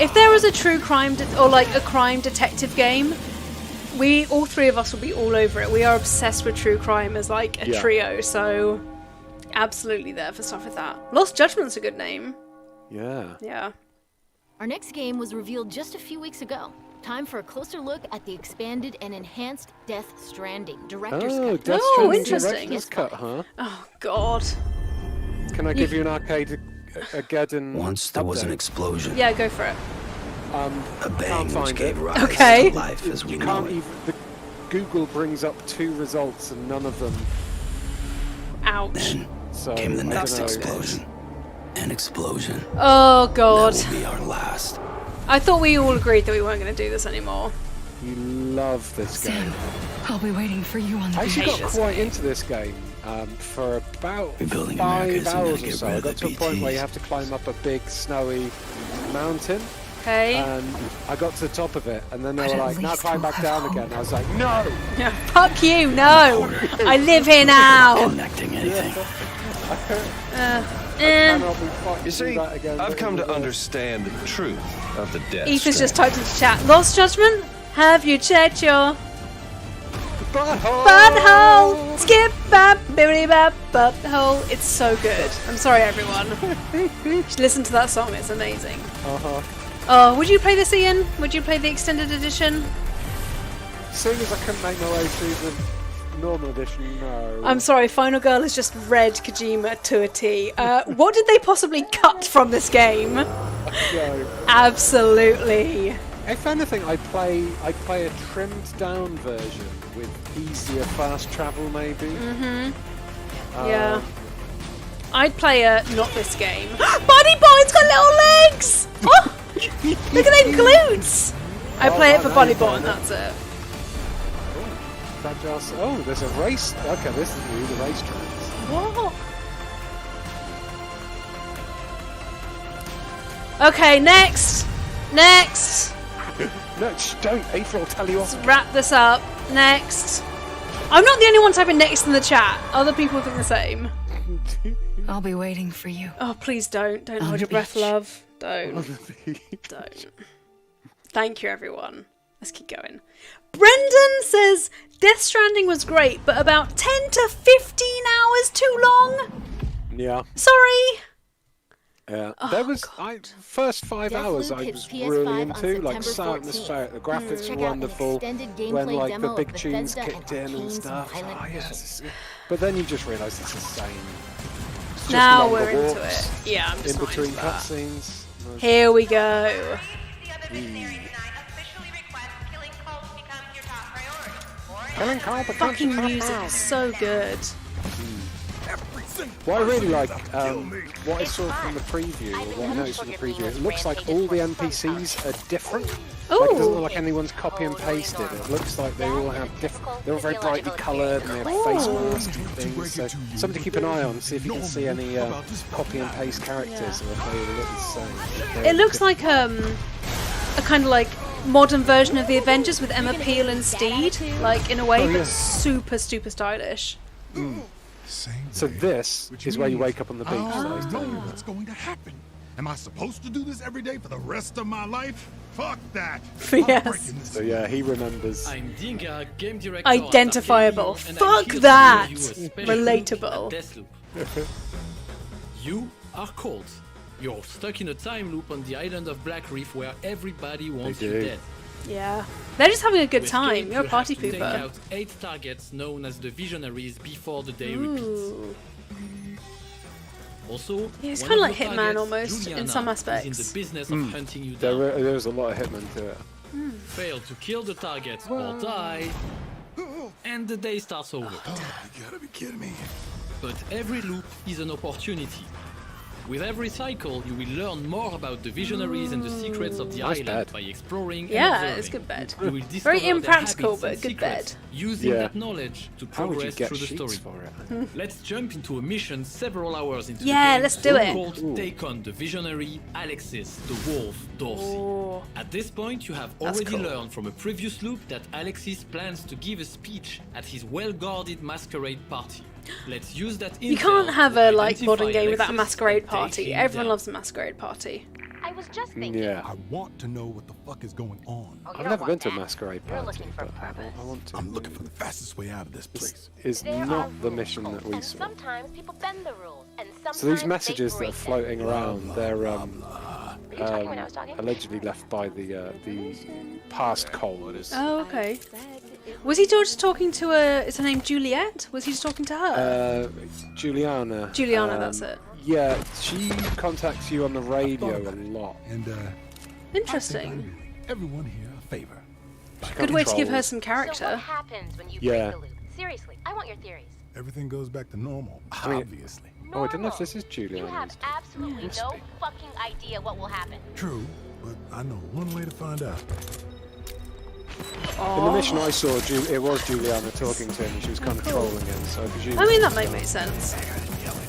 If there was a true crime or like a crime detective game, all three of us will be all over it. We are obsessed with true crime as like a trio, so absolutely there for stuff like that. Lost Judgment's a good name.
Yeah.
Yeah.
Our next game was revealed just a few weeks ago. Time for a closer look at the expanded and enhanced Death Stranding Director's
Oh,
Cut.
Death
Oh,
Stranding
interesting.
Director's Cut, huh?
Oh god.
Can I give you an arcade Geddon
Once there was an
update?
explosion.
Yeah, go for it.
A bang
can't
which
find
gave
it.
rise
Okay.
to life as we
You
know
can't
it.
even. Google brings up 2 results and none of them.
Ouch.
Then
So
came the
I
next
don't know.
explosion. An explosion.
Oh god.
That will be our last.
I thought we all agreed that we weren't going to do this anymore.
You love this game.
I'll be waiting for you on the
I actually got
beach.
quite into this game for about
Rebuilding
5
America isn't
hours
gonna
or
get
so.
rid
I
of
got
the
to a point where you
BTs.
have to climb up a big snowy mountain.
Okay.
And I got to the top of it, and then they were like, now climb back down again. I was like, no!
Yeah, fuck you, no! I live here now!
Connecting anything.
You see, I've come to understand the truth of the death.
Ethan's just typed into chat. Lost Judgment? Have you checked your butthole? Skip bap, bibbidi bap, butthole. It's so good. I'm sorry, everyone. You should listen to that song. It's amazing. Oh, would you play this, Ian? Would you play the extended edition?
Seeing as I couldn't make my way through the normal edition, no.
I'm sorry, Final Girl has just read Kojima to a T. What did they possibly cut from this game?
No.
Absolutely.
If anything, I play a trimmed down version with easier fast travel, maybe.
Yeah. I'd play not this game. Bunny Boy's got little legs! Oh! Look at them glutes! I play it for Bunny Boy and that's it.
Oh, there's a race. Okay, this is new, the race tracks.
What? Okay, next! Next!
No, don't. April will tell you off.
Let's wrap this up. Next. I'm not the only one typing next in the chat. Other people think the same.
I'll be waiting for you.
Oh, please don't. Don't hold your breath, love. Don't. Don't. Thank you, everyone. Let's keep going. Brendan says, Death Stranding was great, but about 10 to 15 hours too long.
Yeah.
Sorry.
Yeah.
Oh,
There was first 5 hours I was really into, like so atmospheric. The graphics were wonderful. When like the big tunes kicked in and stuff. Oh yes. But then you just realise it's the same. It's just
Now
longer
we're into
walks
it. Yeah, I'm just
in
not
between
into that.
cutscenes.
Here we go. Fucking music is so good.
What I really like, what I saw from the preview, or what I noticed from the preview, it looks like all the NPCs are different. Like, it doesn't look like anyone's copy and pasted. It looks like they all have different. They're all very brightly coloured and they have face masks and things. So something to keep an eye on, see if you can see any copy and paste characters, or if they all look the same.
It looks like a kind of like modern version of the Avengers with Emma Peel and Steed, like in a way, but super stylish.
So this is where you wake up on the beach.
I already know what's going to happen. Am I supposed to do this every day for the rest of my life? Fuck that.
Yes.
So yeah, he remembers.
I'm Dinga, game director
Identifiable.
at Arcade, and
Fuck
I'm here to
that.
give you a special
Relatable.
look at Deathloop. You are cold. You're stuck in a time loop on the island of Black Reef where everybody wants you dead.
Yeah. They're just having a good
To
time.
escape,
You're a
you
party
have to take
pooper.
out 8 targets known as the Visionaries before the day repeats. Also,
Yeah, it's
one
kinda
of
like
your
Hitman
targets,
almost, in
Juliana,
some
is
aspects.
in the business of hunting you down.
There's a lot of Hitman to it.
Fail to kill the target or die, and the day starts over.
You gotta be kidding me.
But every loop is an opportunity. With every cycle, you will learn more about the Visionaries and the secrets of the
Nice
island
bed.
by exploring
Yeah,
and observing.
it's good bed.
You will
Very
discover their
impractical,
habits
but
and
good
secrets,
bed.
using
Yeah.
that knowledge to
How would you
progress
get
through the
sheets
story.
for it?
Let's jump into a mission several hours into
Yeah,
the game
let's do it.
called Take on the Visionary Alexis, the Wolf, Dorsey. At this point, you have
That's
already
cool.
learned from a previous loop that Alexis plans to give a speech at his well-guarded masquerade party. Let's use that
You
intel
can't have
to
a like
identify
modern game without a
Alexis
masquerade
and take
party.
him
Everyone
down.
loves a masquerade party.
I was just
thinking. Yeah.
I want to know what the fuck is going on.
I've never been to a masquerade party, but I want to.
I'm looking for the fastest way out of this place.
Is not the mission that we saw.
Sometimes people bend the rules, and sometimes
So these
they
messages that are
break them.
floating around, they're
Were you talking when I was talking?
allegedly left by the past Coles.
Oh, okay. Was he just talking to is her name Juliet? Was he just talking to her?
Juliana.
Juliana, that's it.
Yeah, she contacts you on the radio a lot.
And
Interesting.
everyone here a favor.
Good way to give her
Controls.
some
So
character.
what happens when you
Yeah.
break the loop? Seriously, I want your theories.
Everything goes back to normal,
I mean-
obviously.
Oh, I don't know if this is
You
Juliana.
have absolutely no fucking idea what will happen.
True, but I know one way to find out.
In the mission I saw, it was Juliana talking to him, and she was kind of trolling him. So I presume.
I mean, that might make sense.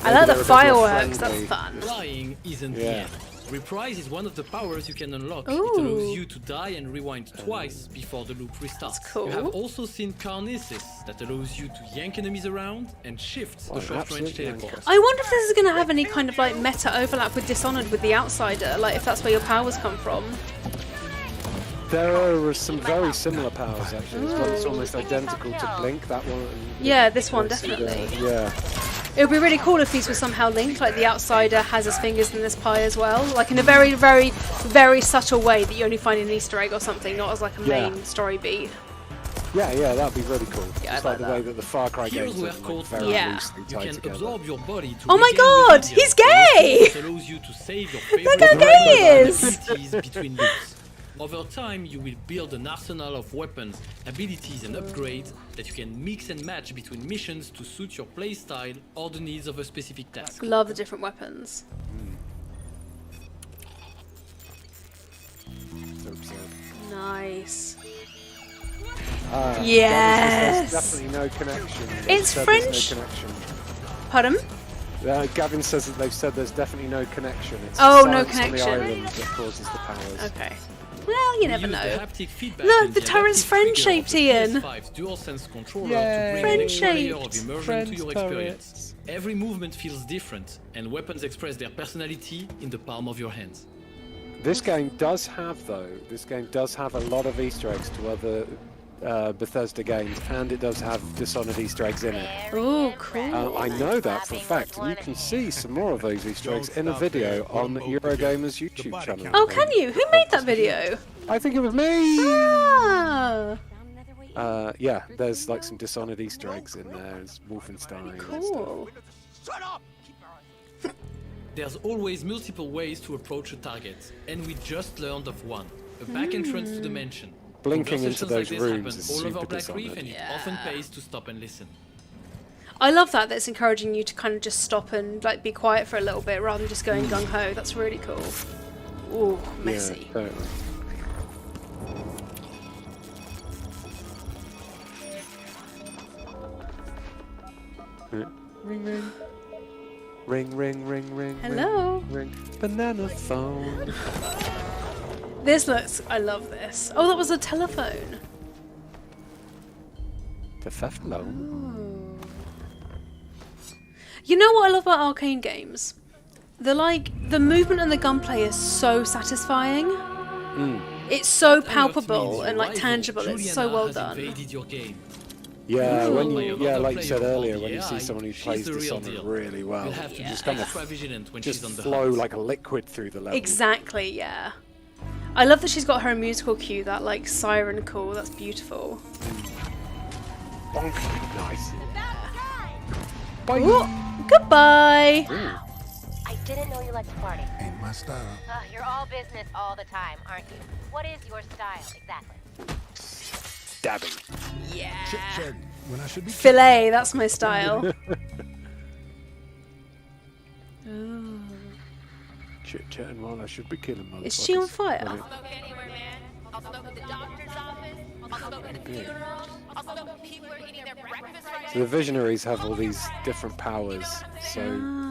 I like the fireworks. That's fun.
Flying isn't the end. Reprise is one of the powers you can unlock.
Ooh.
It allows you to die and rewind twice before the loop restarts.
That's cool.
You have also seen Carnesis that allows you to yank enemies around and shift the short-range teleport.
I wonder if this is going to have any kind of like meta overlap with Dishonored with the Outsider, like if that's where your powers come from.
There are some very similar powers actually. There's one that's almost identical to Blink. That one.
Yeah, this one definitely.
Yeah.
It would be really cool if these were somehow linked, like the Outsider has his fingers in this pie as well, like in a very, very, very subtle way that you only find in an Easter egg or something, not as like a main story beat.
Yeah, yeah, that'd be really cool.
Yeah,
Just like the way that the Far Cry games are
called
very loosely
you
tied
can
together.
absorb your body to
Oh my god, he's gay!
It allows you to save your
Look how gay he is!
abilities between loops. Over time, you will build an arsenal of weapons, abilities and upgrades that you can mix and match between missions to suit your playstyle or the needs of a specific task.
Love the different weapons. Nice. Yes!
There's definitely no connection.
It's French.
No connection.
Pardon?
Gavin says that they've said there's definitely no connection. It's
Oh,
the
no
science on the
connection.
island that causes the powers.
Okay. Well, you never
Use the
know.
haptic feedback
Look,
and
the
the
turret's
adaptive trigger of
friend-shaped,
the
Ian.
PS5 DualSense controller
Yay.
to bring an extra layer of
Friend-shaped.
immersion to your
Friend
experience. Every movement feels different, and weapons express their personality in the palm of your hands.
This game does have, though, a lot of Easter eggs to other Bethesda games, and it does have Dishonored Easter eggs in it.
Oh, cool.
I know that for a fact, and you can see some more of those Easter eggs in a video on Eurogamer's YouTube channel.
Oh, can you? Who made that video?
I think it was me!
Ah!
Yeah, there's like some Dishonored Easter eggs in there, it's Wolfenstein and stuff.
Cool.
There's always multiple ways to approach a target, and we just learned of one, a back entrance to the mansion.
Blinking into
Conversations
those
like this
rooms
happen
is
all
super
over Black Reef,
Dishonored.
and it often pays to stop and listen.
I love that it's encouraging you to kind of just stop and like be quiet for a little bit rather than just going gung-ho. That's really cool. Ooh, messy.
Yeah, totally. Ring ring. Ring ring ring ring.
Hello.
Ring. Banana phone.
This looks... I love this. Oh, that was a telephone.
The theft loan.
You know what I love about arcade games? The movement and the gunplay is so satisfying. It's so palpable and like tangible. It's so well done.
Yeah, when you,
Ooh.
yeah, like you said
Player
earlier,
called
when you see
AI,
someone who
she's
plays
the real
Dishonored
deal.
really well,
You'll have to
you
be
just kind
extra
of
vigilant when
just
she's on the
flow
hunt.
like a liquid through the level.
Exactly, yeah. I love that she's got her musical cue, that like siren call. That's beautiful.
Bonk. Nice.
Bye. Ooh, goodbye.
I didn't know you liked to party.
Ain't my style.
You're all business all the time, aren't you? What is your style exactly?
Dabbing.
Yeah.
Chit-chat when I should be
Filet, that's my style. Ooh.
Chit chatting while I should be killing motherfuckers.
Is she on fire?
Right. So the Visionaries have all these different powers. So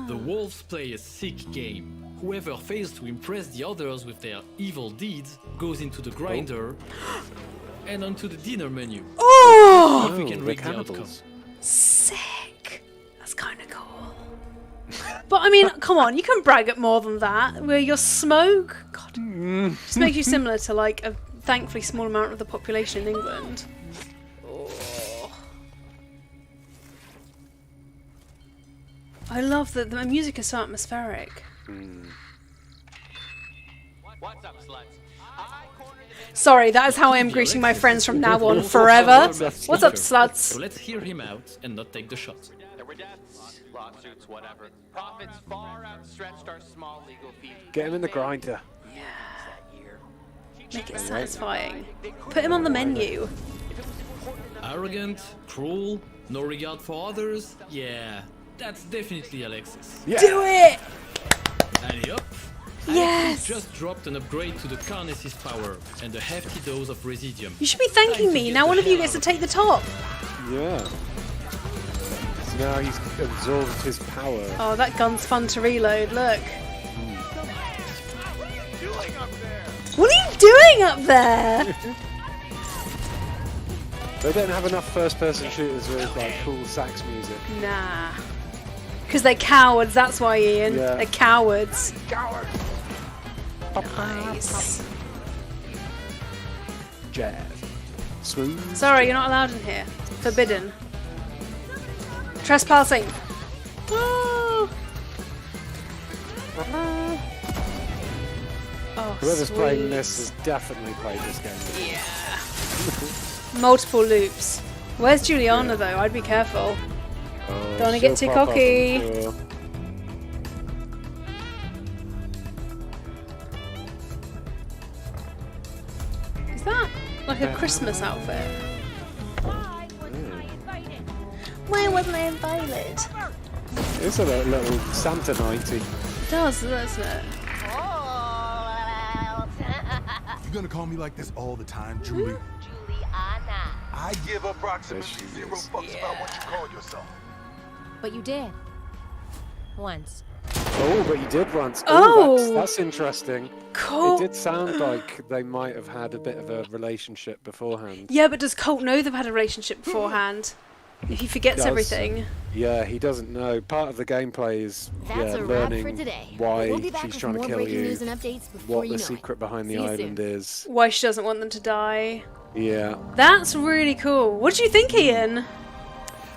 The wolves play a sick game. Whoever fails to impress the others with their evil deeds goes into the grinder and onto the dinner menu.
Oh!
If we can
the
rig the outcome.
cannibals.
Sick. That's kind of cool. But I mean, come on, you can brag at more than that. Where your smoke, God, just makes you similar to like a thankfully small amount of the population in England. Oh. I love that the music is so atmospheric.
What's up, sluts?
Sorry, that is how I am greeting my friends from now on forever. What's up, sluts?
So let's hear him out and not take the shot.
There were deaths, lawsuits, whatever. Profits far outstretched our small legal fees.
Get him in the grinder.
Make it satisfying. Put him on the menu.
Arrogant, cruel, no regard for others. Yeah, that's definitely Alexis.
Yeah.
Do it!
Allez hop,
Yes!
just dropped an upgrade to the Carnes's power and a hefty dose of Residium.
You should be thanking me. Now one of you gets to take the top.
Yeah. So now he's absorbed his power.
Oh, that gun's fun to reload. Look. What are you doing up there?
They don't have enough first-person shooters with like cool sax music.
Nah. Because they're cowards, that's why, Ian.
Yeah.
They're cowards.
Coward.
Nice.
Jazz. Smooth.
Sorry, you're not allowed in here. Forbidden. Trespassing. Oh. Oh,
Whoever's
sweet.
playing this has definitely played this game.
Yeah. Multiple loops. Where's Juliana though? I'd be careful.
Oh,
Don't want to get too cocky. Is that like a Christmas outfit? Why wasn't I invited?
It's a little Santa nighty.
It does, doesn't it?
You gonna call me like this all the time, Julie?
Juliana.
I give approximately 0 fucks about what you call yourself.
But you did. Once.
Oh, but you did once.
Oh!
That's interesting.
Colt.
It did sound like they might have had a bit of a relationship beforehand.
Yeah, but does Colt know they've had a relationship beforehand? If he forgets everything.
Yeah, he doesn't know. Part of the gameplay is
That's a wrap
learning
for today.
why
We'll be back
she's
with
trying to
more
kill
breaking
you,
news and updates before
what
you
the
know
secret
it.
behind the
See you
island
soon.
is.
Why she doesn't want them to die.
Yeah.
That's really cool. What do you think, Ian?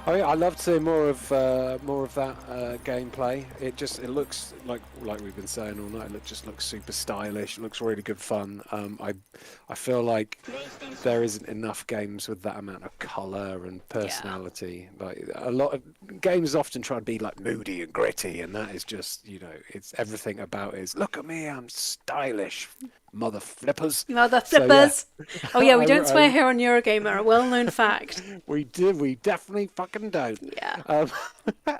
I love to see more of that gameplay. It looks like we've been saying all night. It just looks super stylish. It looks really good fun. I feel like there isn't enough games with that amount of colour and personality. Yeah. Like a lot of games often try to be like moody and gritty, and that is just it's everything about it is look at me, I'm stylish. Mother flippers.
Mother flippers.
So, yeah.
Oh yeah, we don't swear here on Eurogamer, a well-known fact.
We definitely fucking don't.
Yeah.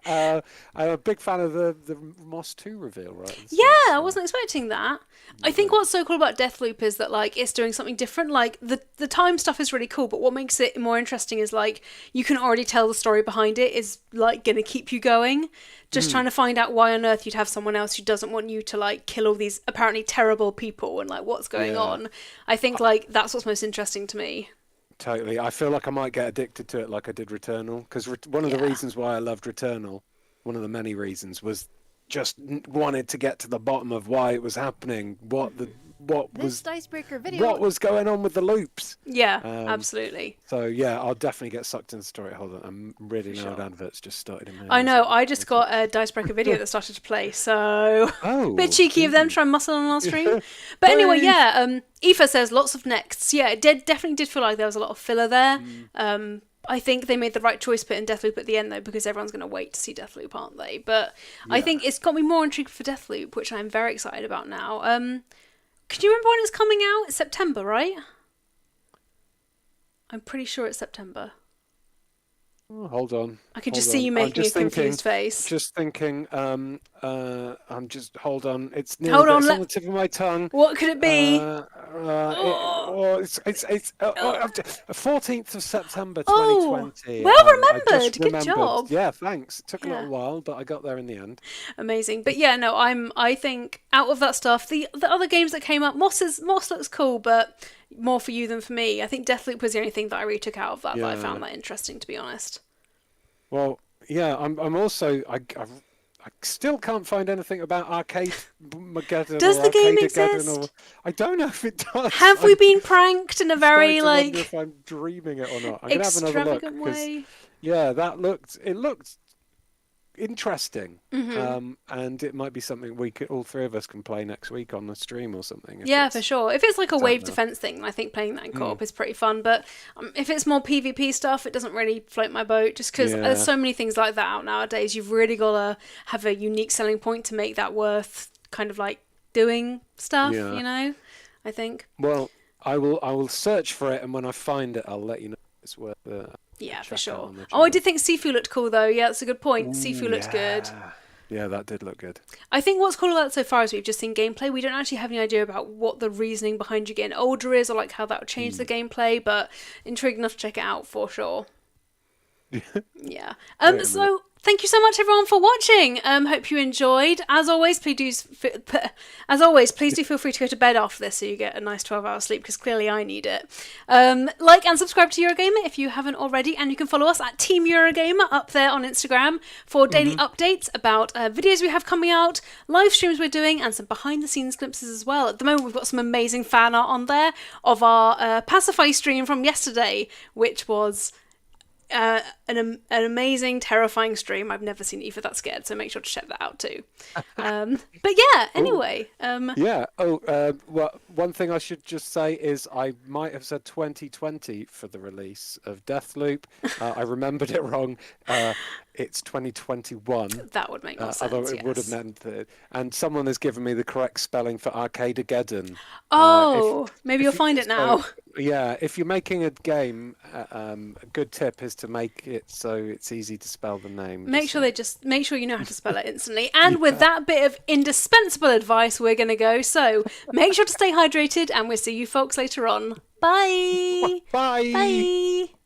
I'm a big fan of the Moss 2 reveal, right?
Yeah, I wasn't expecting that. I think what's so cool about Deathloop is that like it's doing something different. Like the time stuff is really cool, but what makes it more interesting is like you can already tell the story behind it is like gonna keep you going. Just trying to find out why on earth you'd have someone else who doesn't want you to like kill all these apparently terrible people and like what's going on. I think like that's what's most interesting to me.
Totally. I feel like I might get addicted to it like I did Returnal, because one of the reasons why I loved Returnal, one of the many reasons, was just wanted to get to the bottom of why it was happening, what was
icebreaker video.
What was going on with the loops?
Yeah, absolutely.
So yeah, I'll definitely get sucked into the story. Hold on, I'm really now adverts just started in my head.
I know. I just got a Dicebreaker video that started to play, so bit cheeky of them trying muscle on our stream. But anyway, yeah. Aoife says lots of nexts. Yeah, it definitely did feel like there was a lot of filler there. I think they made the right choice putting Deathloop at the end though, because everyone's going to wait to see Deathloop, aren't they? But I think it's got me more intrigued for Deathloop, which I'm very excited about now. Can you remember when it's coming out? It's September, right? I'm pretty sure it's September.
Oh, hold on.
I could just see you making a confused face.
Just thinking. I'm just hold on. It's near.
Hold on,
it's on the tip of my tongue.
What could it be?
It's 14th of September 2020.
Well remembered. Good job.
Yeah, thanks. It took a little while, but I got there in the end.
Amazing. But yeah, no, I think out of that stuff, the other games that came up, Moss looks cool, but more for you than for me. I think Deathloop was the only thing that I really took out of that I found that interesting, to be honest.
Well, yeah, I'm also I still can't find anything about Arcade Mageddon.
Does the game exist?
I don't know if it does.
Have we been pranked in a very
like? If I'm dreaming it or not, I'm gonna have another look.
Way.
Yeah, it looked interesting, and it might be something all three of us can play next week on the stream or something.
Yeah, for sure. If it's like a wave defense thing, I think playing that in co-op is pretty fun. But if it's more PvP stuff, it doesn't really float my boat. Just because there's so many things like that out nowadays. You've really got to have a unique selling point to make that worth kind of like doing stuff.
Yeah.
You know, I think.
Well, I will search for it, and when I find it, I'll let you know. It's worth.
Yeah, for sure. Oh, I did think Sifu looked cool though. Yeah, that's a good point. Sifu looked good.
Yeah, that did look good.
I think what's cool about it so far is we've just seen gameplay. We don't actually have any idea about what the reasoning behind you getting older is, or like how that would change the gameplay, but intrigued enough to check it out for sure. Yeah. So thank you so much everyone for watching. Hope you enjoyed. As always, please do feel free to go to bed after this so you get a nice 12-hour sleep, because clearly I need it. Like and subscribe to Eurogamer if you haven't already, and you can follow us at Team Eurogamer up there on Instagram for daily updates about videos we have coming out, live streams we're doing, and some behind the scenes glimpses as well. At the moment we've got some amazing fan art on there of our Pacify stream from yesterday, which was an amazing, terrifying stream. I've never seen Eva that scared, so make sure to check that out too. But yeah, anyway.
Well, one thing I should just say is I might have said 2020 for the release of Deathloop. I remembered it wrong. It's 2021.
That would make more sense.
Although it would have meant that. And someone has given me the correct spelling for Arcadegeddon.
Maybe you'll find it now.
Yeah, if you're making a game, a good tip is to make it so it's easy to spell the name.
Make sure you know how to spell it instantly. And with that bit of indispensable advice, we're going to go. So make sure to stay hydrated, and we'll see you folks later on. Bye.
Bye.
Bye.